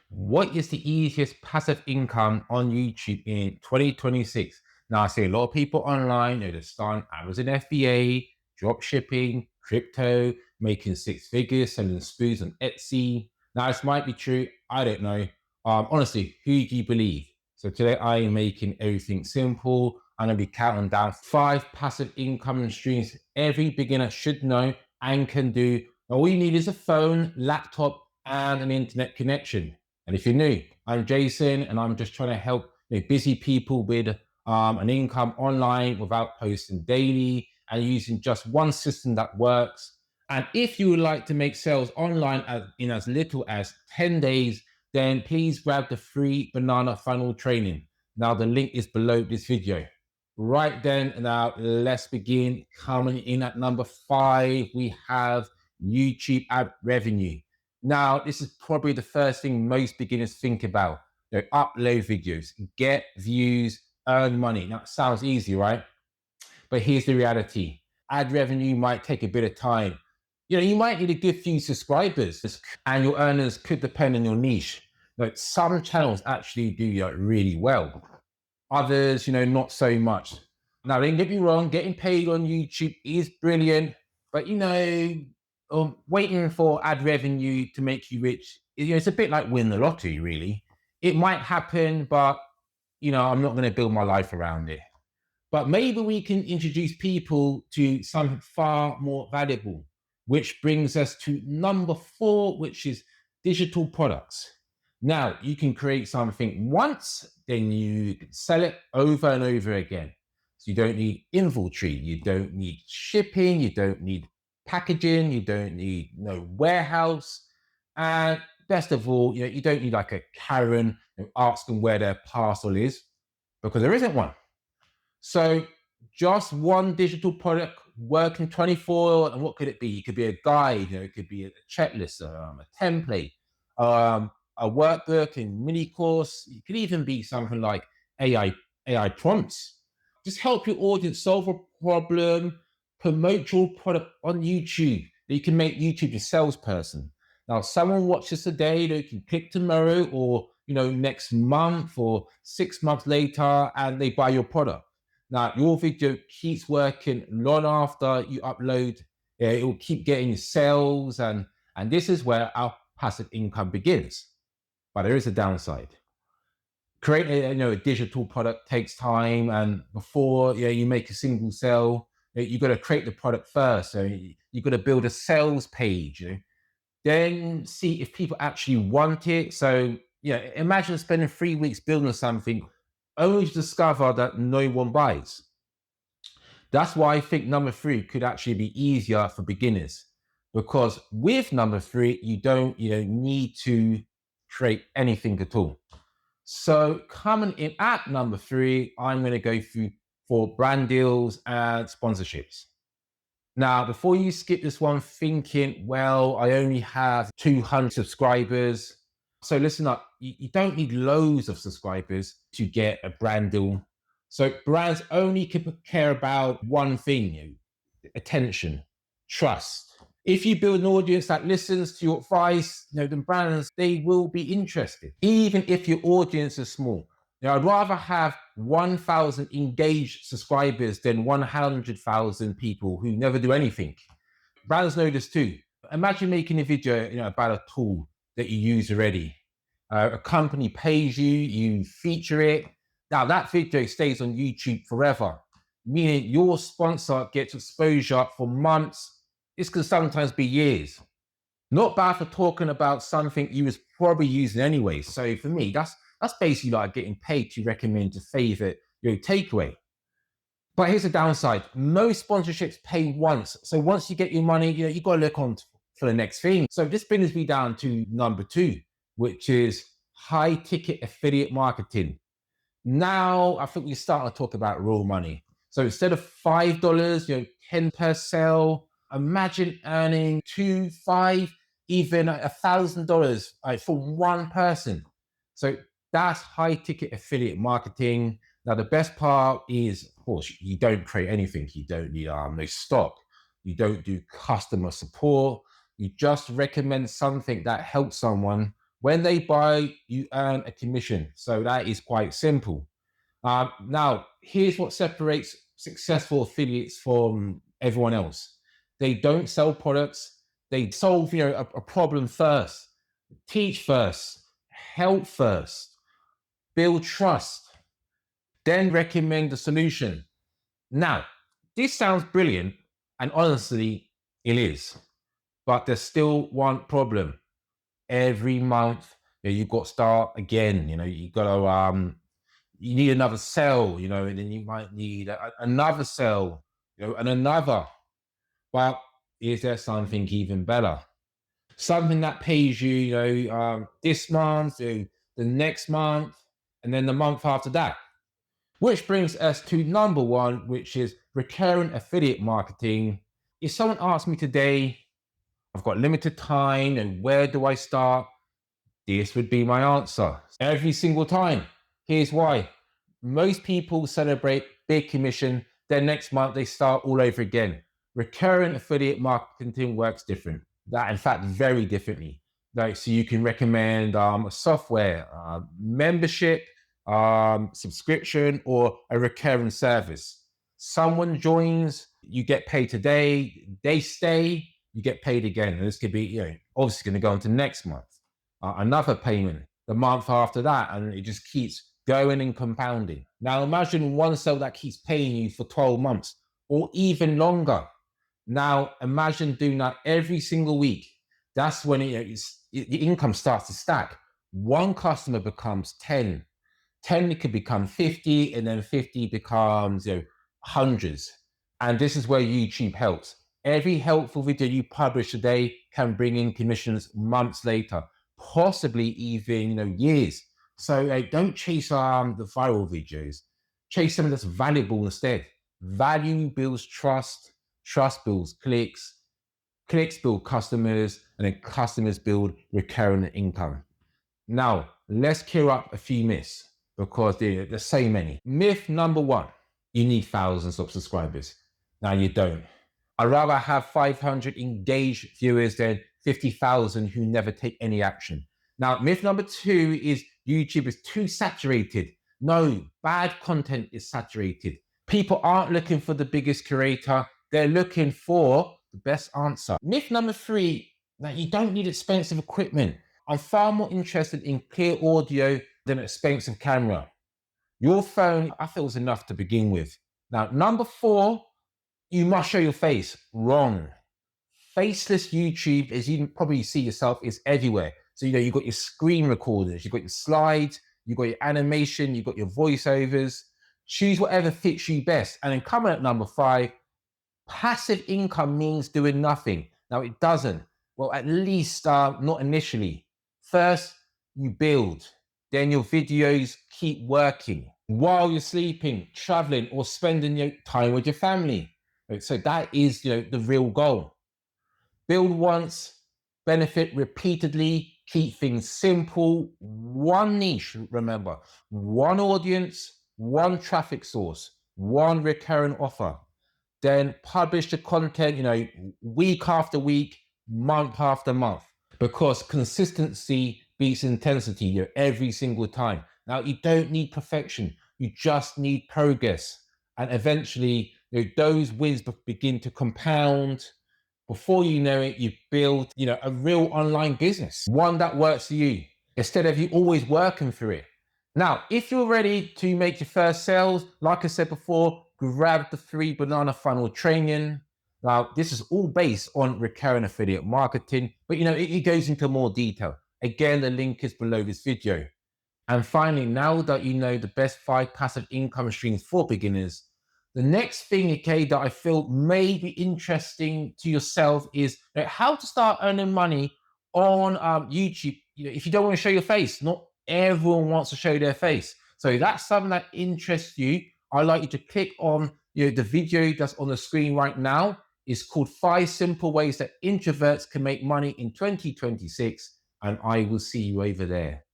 What is the easiest passive income on YouTube in 2026? Now, I see a lot of people online, they're just starting Amazon FBA, drop shipping, crypto, making six figures, selling spoons on Etsy. Now, this might be true. I don't know. Honestly, who do you believe? So today I am making everything simple. I'm going to be counting down 5 passive income streams every beginner should know and can do. All you need is a phone, laptop, and an internet connection. And if you're new, I'm Jason, and I'm just trying to help busy people with an income online without posting daily and using just one system that works. And if you would like to make sales online in as little as 10 days, then please grab the free banana funnel training. Now, the link is below this video. Right then, now let's begin. Coming in at number 5, we have YouTube ad revenue. Now, this is probably the first thing most beginners think about. Upload videos, get views, earn money. Now, it sounds easy, right? But here's the reality. Ad revenue might take a bit of time. You might need a good few subscribers, and your earnings could depend on your niche. Like some channels actually do really well. Others, not so much. Now, don't get me wrong, getting paid on YouTube is brilliant, but waiting for ad revenue to make you rich, it's a bit like winning the lottery, really. It might happen, but I'm not going to build my life around it. But maybe we can introduce people to something far more valuable, which brings us to number 4, which is digital products. Now, you can create something once, then you can sell it over and over again. So you don't need inventory, you don't need shipping, you don't need packaging, you don't need no warehouse. And best of all, you don't need like a Karen asking where their parcel is, because there isn't one. So just one digital product working 24, and what could it be? It could be a guide, it could be a checklist, a template, a workbook, and mini course. It could even be something like AI prompts. Just help your audience solve a problem, promote your product on YouTube. You can make YouTube your salesperson. Now, someone watches today, they can click tomorrow or next month or 6 months later, and they buy your product. Now, your video keeps working long after you upload. It will keep getting sales, and this is where our passive income begins. But there is a downside. Creating a digital product takes time, and before you make a single sale, you got to create the product first. So you got to build a sales page. Then see if people actually want it. So imagine spending 3 weeks building something only to discover that no one buys. That's why I think number 3 could actually be easier for beginners, because with number 3, you don't need to create anything at all. So coming in at number 3, I'm going to go through for brand deals and sponsorships. Now, before you skip this one thinking, well, I only have 200 subscribers. So listen up, you don't need loads of subscribers to get a brand deal. So brands only care about one thing, attention, trust. If you build an audience that listens to your advice, the brands, they will be interested, even if your audience is small. I'd rather have 1,000 engaged subscribers than 100,000 people who never do anything. Brands know this too. Imagine making a video about a tool that you use already. A company pays you, you feature it. Now that video stays on YouTube forever, meaning your sponsor gets exposure for months. This can sometimes be years. Not bad for talking about something you was probably using anyway. So for me, that's basically like getting paid to recommend your favorite takeaway. But here's the downside. Most sponsorships pay once. So once you get your money, you got to look on for the next thing. So this brings me down to number 2, which is high ticket affiliate marketing. Now, I think we're starting to talk about real money. So instead of $5, 10 per sale, imagine earning $2, $5, even $1,000 for one person. So that's high ticket affiliate marketing. Now, the best part is, of course, you don't create anything. You don't need no stock. You don't do customer support. You just recommend something that helps someone When they buy, you earn a commission. So that is quite simple. Now, here's what separates successful affiliates from everyone else. They don't sell products. They solve, a problem first, teach first, help first, build trust, then recommend the solution. Now, this sounds brilliant, and honestly, it is. But there's still one problem. Every month, you've got to start again. You got to you need another cell, and then you might need another cell, and another. Well, is there something even better? Something that pays you, this month, the next month, and then the month after that. Which brings us to number one, which is recurrent affiliate marketing. If someone asks me today, I've got limited time, and where do I start? This would be my answer every single time. Here's why. Most people celebrate big commission, then next month they start all over again. Recurrent affiliate marketing works different. That, in fact, very differently. Like, so you can recommend a software, membership, subscription, or a recurring service. Someone joins, you get paid today, they stay, you get paid again. And this could be, obviously going to go into next month. Another payment the month after that, and it just keeps going and compounding. Now imagine one cell that keeps paying you for 12 months or even longer. Now imagine doing that every single week. That's when the income starts to stack. One customer becomes 10, 10 it could become 50, and then 50 becomes hundreds. And this is where YouTube helps. Every helpful video you publish today can bring in commissions months later, possibly even years. So don't chase the viral videos. Chase something that's valuable instead. Value builds trust, trust builds clicks, clicks build customers, and then customers build recurring income. Now, let's clear up a few myths because there's so many. Myth number one, you need thousands of subscribers. Now, you don't. I'd rather have 500 engaged viewers than 50,000 who never take any action. Now, myth number two is YouTube is too saturated. No, bad content is saturated. People aren't looking for the biggest creator. They're looking for the best answer. Myth number three, that you don't need expensive equipment. I'm far more interested in clear audio than expensive camera. Your phone, I feel, is enough to begin with. Now, number four, you must show your face. Wrong. Faceless YouTube, as you probably see yourself, is everywhere. So, you've got your screen recorders, you've got your slides, you've got your animation, you've got your voiceovers. Choose whatever fits you best. And then coming at number five, passive income means doing nothing. Now, it doesn't. Well, at least not initially. First, you build. Then your videos keep working while you're sleeping, traveling, or spending your time with your family. So that is, the real goal. Build once, benefit repeatedly, keep things simple. One niche, remember, one audience, one traffic source, one recurring offer. Then publish the content, week after week, month after month, because consistency beats intensity every single time. Now, you don't need perfection. You just need progress. And eventually, those wins begin to compound. Before you know it, you've built, a real online business, one that works for you, instead of you always working for it. Now, if you're ready to make your first sales, like I said before, grab the 3 banana funnel training. Now, this is all based on recurring affiliate marketing, but it goes into more detail. Again, the link is below this video. And finally, now that you know the best 5 passive income streams for beginners, the next thing, that I feel may be interesting to yourself is how to start earning money on YouTube. If you don't want to show your face, not everyone wants to show their face. So if that's something that interests you, I'd like you to click on the video that's on the screen right now. It's called 5 Simple Ways That Introverts Can Make Money in 2026. And I will see you over there.